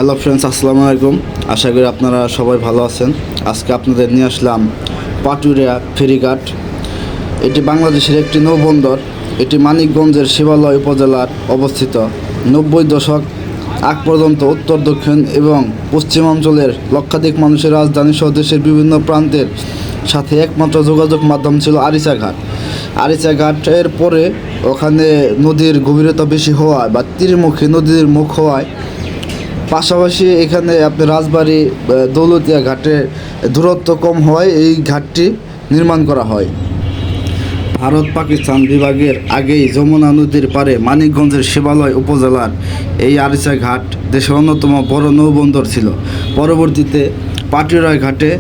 Hello friends, আসসালামু আলাইকুম। আশা করি আপনারা সবাই ভালো আছেন। আজকে আপনাদের নিয়ে আসলাম পাটুরিয়া ফেরিঘাট। এটি বাংলাদেশের একটি নৌবন্দর। এটি মানিকগঞ্জের শিবালয় উপজেলার অবস্থিত। 90 দশক আগ পর্যন্ত উত্তর দক্ষিণ এবং পশ্চিমাঞ্চলের লক্ষাধিক মানুষের রাজধানী সহ দেশের বিভিন্ন প্রান্তের সাথে একমাত্র যোগাযোগ মাধ্যম ছিল আরিচা ঘাট। আরিচা ঘাটের পরে ওখানে নদীর গভীরতা বেশি হওয়ায় বা তীরমুখী নদীর মুখ হওয়ায় পাশাপাশি এখানে আপনার রাজবাড়ী দৌলতিয়া ঘাটে দূরত্ব কম হওয়ায় এই ঘাটটি নির্মাণ করা হয়। ভারত পাকিস্তান বিভাগের আগেই যমুনা নদীর পারে মানিকগঞ্জের শিবালয় উপজেলার এই আরিচা ঘাট দেশের অন্যতম বড় নৌবন্দর ছিল। পরবর্তীতে পাটুরিয়া ঘাটে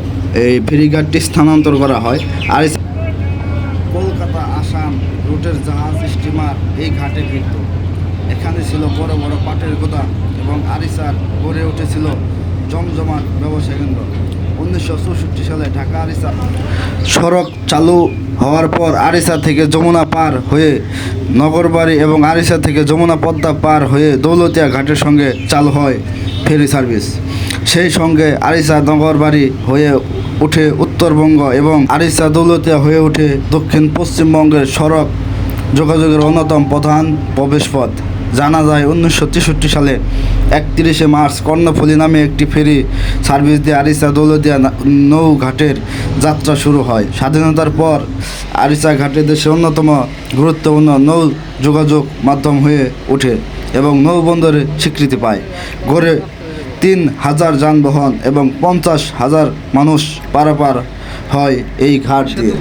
এই ফেরিঘাটটি স্থানান্তর করা হয়। আরিচা কলকাতা আসাম রুটের জাহাজ স্টিমার এই ঘাটে ফিরত। এখানে ছিল বড় বড় পাটের গোদাম এবং আরিচার গড়ে উঠেছিল জমজমাট ব্যবসা কেন্দ্র। 1964 সালে ঢাকা আরিচা সড়ক চালু হওয়ার পর আরিচা থেকে যমুনা পার হয়ে নগরবাড়ি এবং আরিচা থেকে যমুনা পদ্মা পার হয়ে দৌলতিয়া ঘাটের সঙ্গে চালু হয় ফেরি সার্ভিস। সেই সঙ্গে আরিচা নগরবাড়ি হয়ে ওঠে উত্তরবঙ্গ এবং আরিচা দৌলতিয়া হয়ে ওঠে দক্ষিণ পশ্চিমবঙ্গের সড়ক যোগাযোগের অন্যতম প্রধান প্রবেশপথ। জানা যায় 1963 সালে 31 মার্চ কর্ণফুলী নামে একটি ফেরি সার্ভিস দিয়ে আরিচা দৌলতিয়া নৌঘাটের যাত্রা শুরু হয়। স্বাধীনতার পর আরিচা ঘাটে দেশের অন্যতম গুরুত্বপূর্ণ নৌ যোগাযোগ মাধ্যম হয়ে ওঠে এবং নৌবন্দরে স্বীকৃতি পায়। গড়ে 3000 যানবাহন এবং 50,000 মানুষ পারাপার হয় এই ঘাট দিয়ে।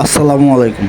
আসসালামু আলাইকুম।